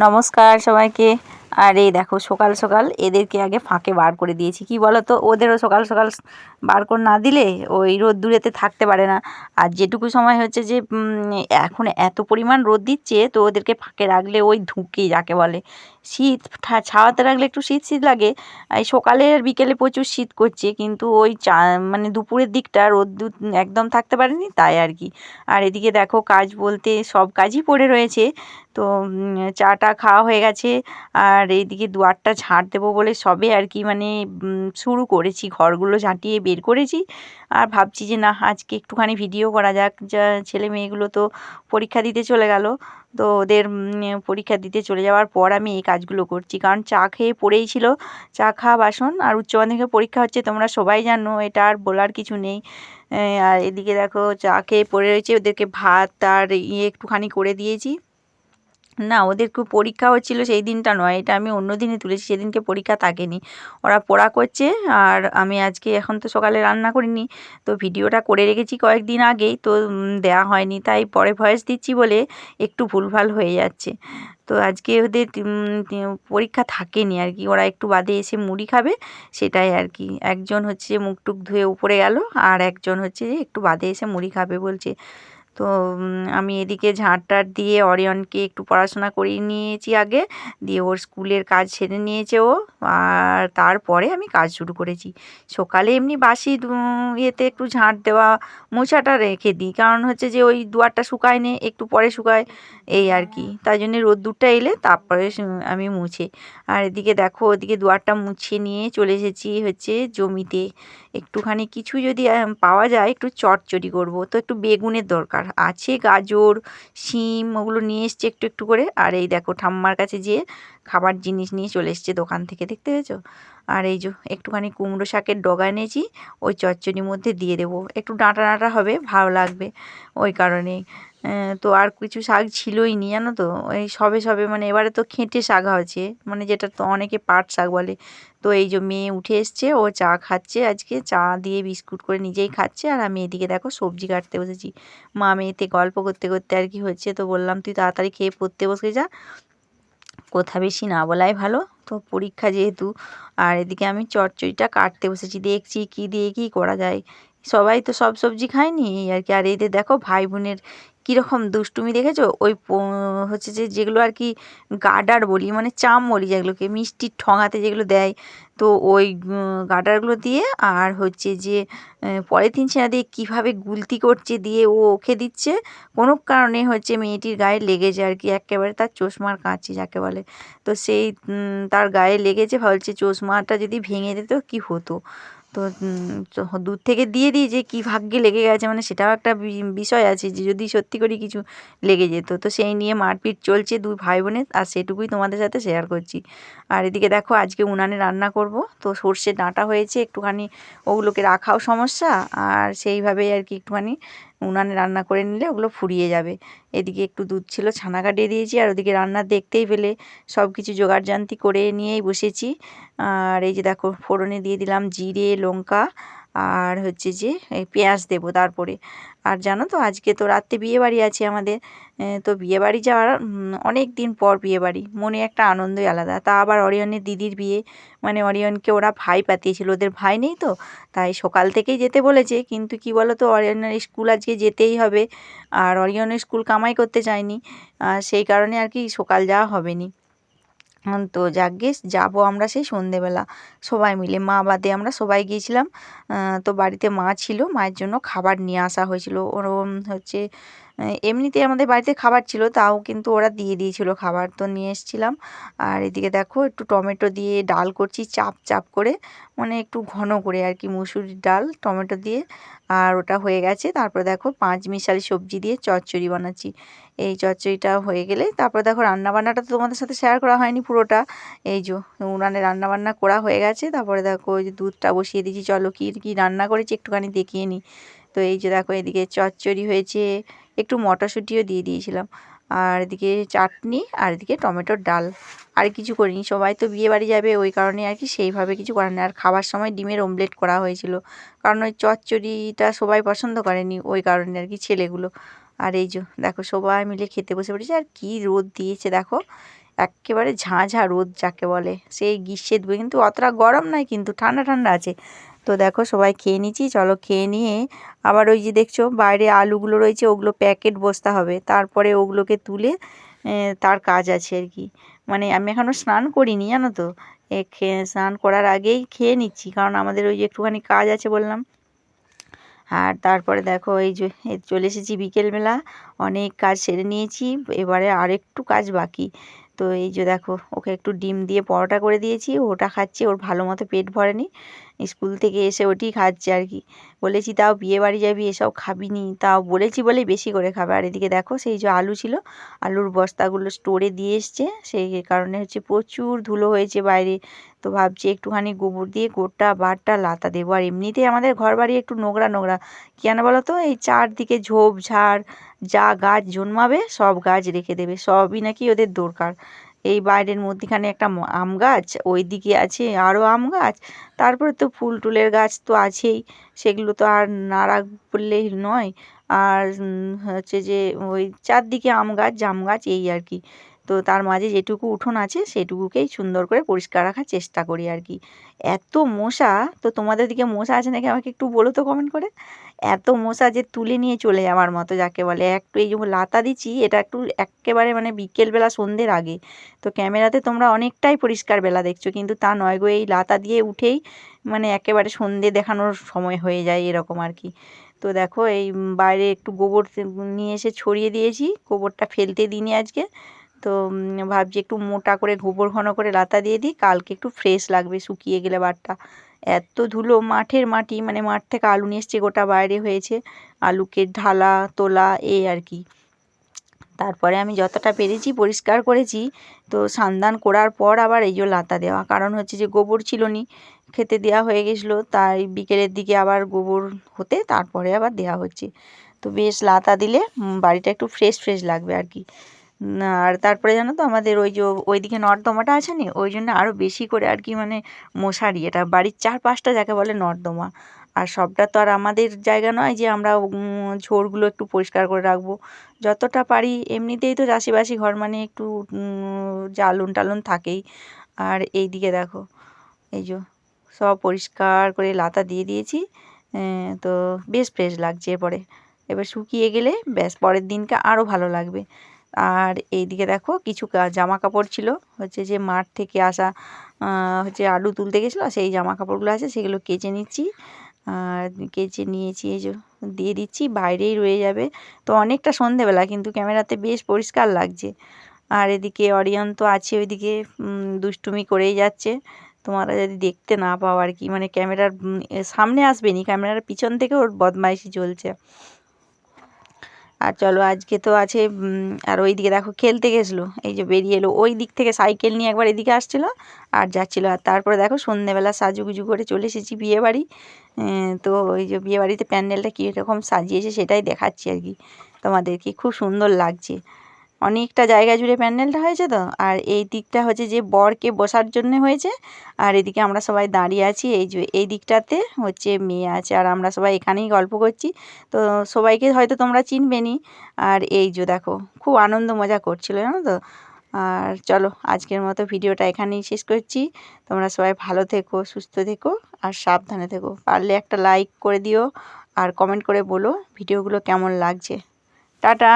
নমস্কার সবাইকে। আর এই দেখো সকাল সকাল এদেরকে আগে ফাঁকে বার করে দিয়েছি। কি বলো তো, ওদেরও সকাল সকাল বার করে না দিলে ওই রোদ্দুরেতে থাকতে পারে না। আর যেটুকু সময় হচ্ছে যে এখন এত পরিমাণ রোদ দিচ্ছে, তো ওদেরকে ফাঁকে রাখলে ওই ধুঁকে যাকে বলে, শীত ছাওয়াতে রাখলে একটু শীত শীত লাগে। এই সকালে আর বিকেলে প্রচুর শীত করছে, কিন্তু ওই মানে দুপুরের দিকটা রোদ্দুর একদম থাকতে পারেনি, তাই আর কি। আর এদিকে দেখো কাজ বলতে সব কাজই পড়ে রয়েছে। তো চা টা খাওয়া হয়ে গেছে, আর এইদিকে দুয়ারটা ঝাঁট দেবো বলে সবে আর কি মানে শুরু করেছি, ঘরগুলো ঝাঁটিয়ে বের করেছি। আর ভাবছি যে না, আজকে একটুখানি ভিডিও করা যাক। যা ছেলে মেয়েগুলো তো পরীক্ষা দিতে চলে গেল, তো ওদের পরীক্ষা দিতে চলে যাওয়ার পর আমি এই কাজগুলো করছি, কারণ চা খেয়ে পড়েই ছিল। চা খাওয়া বাসন, আর উচ্চ মাধ্যমিকের পরীক্ষা হচ্ছে, তোমরা সবাই জানো, এটা আর বলার কিছু নেই। আর এদিকে দেখো চা খেয়ে পড়ে রয়েছে, ওদেরকে ভাত আর একটুখানি করে দিয়েছি। না, ওদের খুব পরীক্ষা হচ্ছিল সেই দিনটা নয়, এটা আমি অন্য দিনে তুলেছি, সেদিনকে পরীক্ষা থাকেনি। ওরা পড়া করছে, আর আমি আজকে এখন তো সকালে রান্না করিনি, তো ভিডিওটা করে রেখেছি কয়েকদিন আগেই, তো দেওয়া হয়নি, তাই পরে ভয়েস দিচ্ছি বলে একটু ভুলভাল হয়ে যাচ্ছে। তো আজকে ওদের পরীক্ষা থাকেনি আর কি, ওরা একটু বাদে এসে মুড়ি খাবে, সেটাই আর কি। একজন হচ্ছে মুখ টুক ধুয়ে উপরে গেল, আর একজন হচ্ছে যে একটু বাদে এসে মুড়ি খাবে বলছে। তো আমি এদিকে ঝাঁট টাট দিয়ে অরিয়নকে একটু পড়াশোনা করিয়ে নিয়েছি আগে, দিয়ে ওর স্কুলের কাজ সেরে নিয়েছে ও, আর তারপরে আমি কাজ শুরু করেছি। সকালে এমনি বাসি ইয়েতে একটু ঝাঁট দেওয়া মোছাটা রেখে দিই, কারণ হচ্ছে যে ওই দুয়ারটা শুকায় নে, একটু পরে শুকায়, এই আর কি। তাই জন্যে রোদ্দুরটা এলে তারপরে আমি মুছে। আর এদিকে দেখো ওদিকে দুয়ারটা মুছে নিয়ে চলে এসেছি হচ্ছে জমিতে। একটুখানি কিছু যদি পাওয়া যায় একটু চটচড়ি করব, তো একটু বেগুনের দরকার আছে, গাজর শিম ওগুলো নিয়ে এসছে একটু একটু করে। আর এই দেখো ঠাম্মার কাছে যেয়ে খাবার জিনিস নিয়ে চলে এসছে দোকান থেকে, দেখতে পেয়েছো? আর এই যে একটুখানি কুমড়ো শাকের ডগা এনেছি, ওই চচ্চড়ির মধ্যে দিয়ে দেবো, একটু ডাঁটা ডাঁটা হবে, ভালো লাগবে ওই কারণেই। তো আর কিছু শাক ছিলই নি, জানো তো, এই সবে সবে মানে এবারে তো খেঁটে শাক হয়েছে, মানে যেটা তো অনেকে পাট শাক বলে। তো এই যে মেয়ে উঠে এসছে, ও চা খাচ্ছে, আজকে চা দিয়ে বিস্কুট করে নিজেই খাচ্ছে, আর আমি এদিকে দেখো সবজি কাটতে বসেছি। মা মেয়েতে গল্প করতে করতে আর কি হচ্ছে, তো বললাম তুই তাড়াতাড়ি খেয়ে পড়তে বসে যা, কথা বেশি না বলাই ভালো, তো পরীক্ষা যেহেতু। আর এদিকে আমি চচ্চড়িটা কাটতে বসেছি, দেখছি কি দিয়ে কি করা যায়। সবাই তো সব সবজি খায়নি, এই আর কি। আর এদের দেখো ভাই বোনের কীরকম দুষ্টুমি দেখেছো, ওই হচ্ছে যে যেগুলো আর কি গার্ডার বলি, মানে চাম বলি যেগুলোকে, মিষ্টির ঠোঙাতে যেগুলো দেয়, তো ওই গার্ডারগুলো দিয়ে, আর হচ্ছে যে পলিথিন ছেঁড়া দিয়ে কীভাবে গুলতি করছে, দিয়ে ও ওকে দিচ্ছে, কোনো কারণে হচ্ছে মেয়েটির গায়ে লেগেছে আর কি, একেবারে তার চশমার কাঁচি যাকে বলে। তো সেই তার গায়ে লেগেছে, ভাবছে চশমাটা যদি ভেঙে যেত কী হতো। তো দূর থেকে দিয়ে দিই যে কী ভাগ্যে লেগে গেছে, মানে সেটাও একটা বিষয় আছে, যে যদি সত্যি করে কিছু লেগে যেত। তো সেই নিয়ে মারপিট চলছে দুই ভাই বোনের, আর সেটুকুই তোমাদের সাথে শেয়ার করছি। আর এদিকে দেখো আজকে উনানে রান্না করব, তো সর্ষে ডাঁটা হয়েছে একটুখানি, ওগুলোকে রাখাও সমস্যা, আর সেইভাবেই আর কি একটুখানি উনানে রান্না করে নিলে ওগুলো ফুরিয়ে যাবে। এদিকে একটু দুধ ছিল, ছানা কাটিয়ে দিয়েছি, আর ওদিকে রান্না দেখতেই পেলে সব কিছু জোগাড়জান্তি করে নিয়েই বসেছি। আর এই যে দেখো ফোড়নে দিয়ে দিলাম জিরে লঙ্কা, আর হচ্ছে যে এই পেঁয়াজ দেবো তারপরে। আর জানো তো আজকে তো রাত্রে বিয়েবাড়ি আছে আমাদের, তো বিয়েবাড়ি যাওয়ার অনেক দিন পর বিয়েবাড়ি, মনে একটা আনন্দই আলাদা। তা আবার অরিয়নের দিদির বিয়ে, মানে অরিয়নকে ওরা ভাই পাতিয়েছিল, ওদের ভাই নেই তো, তাই সকাল থেকেই যেতে বলেছে, কিন্তু কি বলো তো, অরিয়নের স্কুল আজকে যেতেই হবে, আর অরিয়নের স্কুল কামাই করতে চায়নি, সেই কারণে আর কি সকাল যাওয়া হবে নি। তো যাকগে যাবো আমরা সেই সন্ধেবেলা সবাই মিলে, মা বাদে আমরা সবাই গিয়েছিলাম। তো বাড়িতে মা ছিল, মায়ের জন্য খাবার নিয়ে আসা হয়েছিল, ওর হচ্ছে এমনিতেই আমাদের বাড়িতে খাবার ছিল, তাও কিন্তু ওরা দিয়ে দিয়েছিল খাবার, তো নিয়ে এসেছিলাম। আর এদিকে দেখো একটু টমেটো দিয়ে ডাল করছি চাপ চাপ করে, মানে একটু ঘন করে আর কি, মুসুরির ডাল টমেটো দিয়ে। আর ওটা হয়ে গেছে, তারপরে দেখো পাঁচমিশালি সবজি দিয়ে চচ্চড়ি বানাচ্ছি। এই চচ্চড়িটা হয়ে গেলে তারপরে দেখো রান্নাবান্নাটা তো তোমাদের সাথে শেয়ার করা হয়নি পুরোটা। এই যে উনানে রান্নাবান্না করা হয়ে গেছে, তারপরে দেখো ওই যে দুধটা বসিয়ে দিয়েছি, চলো কী কী রান্না করেছি একটুখানি দেখিয়ে নিই। তো এই যে দেখো এদিকে চচ্চড়ি হয়েছে, একটু মটরশুঁটিও দিয়ে দিয়েছিলাম, আর এদিকে চাটনি, আর এদিকে টমেটোর ডাল। আর কিছু করিনি, সবাই তো বিয়ে বাড়ি যাবে, ওই কারণে আর কি সেইভাবে কিছু করার নেই। আর খাবার সময় ডিমের অমলেট করা হয়েছিল, কারণ ওই চচ্চড়িটা সবাই পছন্দ করেনি, ওই কারণে আর কি ছেলেগুলো। আর এই যে দেখো সবাই মিলে খেতে বসে পড়েছে, আর কি রোদ দিয়েছে দেখো, একেবারে ঝাঁঝা রোদ যাকে বলে, সেই গ্রীষ্মের দুপুরে, কিন্তু অতটা গরম নয়, কিন্তু ঠান্ডা ঠান্ডা আছে। তো দেখো সবাই খেয়ে নিচ্ছি, চলো খেয়ে নিয়ে আবার ওই যে দেখছো বাইরে আলুগুলো রয়েছে, ওগুলো প্যাকেট বসতে হবে, তারপরে ওগুলোকে তুলে তার কাজ আছে আর কি। মানে আমি এখনও স্নান করিনি জানো তো, স্নান করার আগেই খেয়ে নিচ্ছি, কারণ আমাদের ওই যে একটুখানি কাজ আছে বললাম। আর তারপরে দেখো এই যে চলে এসেছি বিকেলবেলা, অনেক কাজ সেরে নিয়েছি, এবারে আর একটু কাজ বাকি। তো এই যে দেখো ওকে একটু ডিম দিয়ে পরোটা করে দিয়েছি, ওটা খাচ্ছে, ওর ভালো মতো পেট ভরেনি, স্কুল থেকে এসে ওটি খাচ্ছে আর কি। বলেছি তাও বিয়ে বাড়ি যাবি এসব খাবি নি, তাও বলেছি বলেই বেশি করে খাবে। আর এদিকে দেখো সেই যে আলু ছিল, আলুর বস্তাগুলো স্টোরে দিয়ে এসছে, সেই কারণে হচ্ছে প্রচুর ধুলো হয়েছে বাইরে। তো ভাবছি একটুখানি গোবর দিয়ে গোটা বারটা লাতা দেবো। আর এমনিতেই আমাদের ঘর বাড়ি একটু নোংরা নোংরা, কেন বলো তো, এই চারদিকে ঝোপঝাড়, যা গাছ জন্মাবে সব গাছ রেখে দেবে, সবই নাকি ওদের দরকার। এই বাইরের মধ্যিখানে একটা আম গাছ, ওই দিকে আছে আরও আম গাছ, তারপরে তো ফুল টুলের গাছ তো আছেই, সেগুলো তো আর না রাখলেই নয়। আর হচ্ছে যে ওই চারদিকে আম গাছ জাম গাছ এই আর কি। তো তার মাঝে যেটুকু উঠোন আছে সেটুকুকেই সুন্দর করে পরিষ্কার রাখার চেষ্টা করি আর কি। এত মশা, তো তোমাদের দিকে মশা আছে নাকি আমাকে একটু বলো তো কমেন্ট করে। এত মশা যে তুলে নিয়ে চলে যাওয়ার মতো যাকে বলে। একটু এই যে লাতা দিচ্ছি, এটা একটু এক্কেবারে মানে বিকেলবেলা সন্ধ্যের আগে, তো ক্যামেরাতে তোমরা অনেকটাই পরিষ্কার বেলা দেখছো, কিন্তু তা নয় গো, এই লাতা দিয়ে উঠেই মানে একেবারে সন্ধ্যে দেখানোর সময় হয়ে যায় এরকম আর কি। তো দেখো এই বাইরে একটু গোবর নিয়ে এসে ছড়িয়ে দিয়েছি, গোবরটা ফেলতে দিইনি আজকে। তো ভাবছি একটু মোটা করে গোবর ঘন করে লাতা দিয়ে দিই, কালকে একটু ফ্রেশ লাগবে শুকিয়ে গেলে বারটা। এত ধুলো, মাঠের মাটি, মানে মাঠ থেকে আলু নিয়ে এসছে, গোটা বাইরে হয়েছে, আলুকে ঢালা তোলা এই আর কি। তারপরে আমি যতটা পেরেছি পরিষ্কার করেছি। তো স্নান করার পর আবার এই যে লাতা দেওয়া, কারণ হচ্ছে যে গোবর ছিল নি, খেতে দেওয়া হয়ে গেছিলো, তাই বিকেলের দিকে আবার গোবর হতে তারপরে আবার দেওয়া হচ্ছে। তো বেশ লাতা দিলে বাড়িটা একটু ফ্রেশ ফ্রেশ লাগবে আর কি। আর তারপরে জানো তো আমাদের ওই যে ওইদিকে নর্দমাটা আছে না, ওই জন্য আরও বেশি করে আর কি, মানে মশারি, এটা বাড়ির চারপাশটা যাকে বলে নর্দমা। আর সবটা তো আর আমাদের জায়গা নয় যে আমরা ঝোড়গুলো একটু পরিষ্কার করে রাখবো, যতটা পারি। এমনিতেই তো চাষিবাসি ঘর মানে একটু জ্বালন টালন থাকেই। আর এই দিকে দেখো এই যে সব পরিষ্কার করে লাতা দিয়ে দিয়েছি, তো বেশ ফ্রেশ লাগছে। এবার শুকিয়ে গেলে ব্যাস পরের দিনকে আরও ভালো লাগবে। আর এইদিকে দেখো কিছু জামা কাপড় ছিল, হচ্ছে যে মাঠ থেকে আসা, হচ্ছে আলু তুলতে গেছিলো, সেই জামা কাপড়গুলো আছে সেগুলো কেচে নিচ্ছি। আর কেচে নিয়েছি, এই যে দিয়ে দিচ্ছি, বাইরেই রয়ে যাবে। তো অনেকটা সন্ধেবেলা, কিন্তু ক্যামেরাতে বেশ পরিষ্কার লাগছে। আর এদিকে অরিয়ন তো আছে ওইদিকে, দুষ্টুমি করেই যাচ্ছে, তোমরা যদি দেখতে না পাও আর কি, মানে ক্যামেরার সামনে আসবে নি, ক্যামেরার পিছন থেকে ওর বদমাইশি চলছে। আর চলো আজকে তো আছে, আর ওই দিকে দেখো খেলতে গেছিলো, এই যে বেরিয়ে এলো ওই দিক থেকে সাইকেল নিয়ে একবার এদিকে আসছিলো আর যাচ্ছিলো। আর তারপরে দেখো সন্ধ্যেবেলা সাজুগুজু করে চলে এসেছি বিয়ে বাড়ি। তো ওই যে বিয়ে বাড়িতে প্যান্ডেলটা কীরকম সাজিয়েছে সেটাই দেখাচ্ছি আর কি তোমাদেরকে, খুব সুন্দর লাগছে। অনেকটা জায়গা জুড়ে প্যান্ডেলটা হয়েছে তো, আর এই দিকটা হচ্ছে যে বরকে বসার জন্যে হয়েছে, আর এদিকে আমরা সবাই দাঁড়িয়ে আছি, এই যে এই দিকটাতে হচ্ছে মেয়ে আছে, আর আমরা সবাই এখানেই গল্প করছি। তো সবাইকে হয়তো তোমরা চিনবে নি। আর এই যে দেখো খুব আনন্দ মজা করছিল জানো তো। আর চলো আজকের মতো ভিডিওটা এখানেই শেষ করছি। তোমরা সবাই ভালো থেকো, সুস্থ থেকো, আর সাবধানে থেকো। পারলে একটা লাইক করে দিও, আর কমেন্ট করে বলো ভিডিওগুলো কেমন লাগছে। টাটা।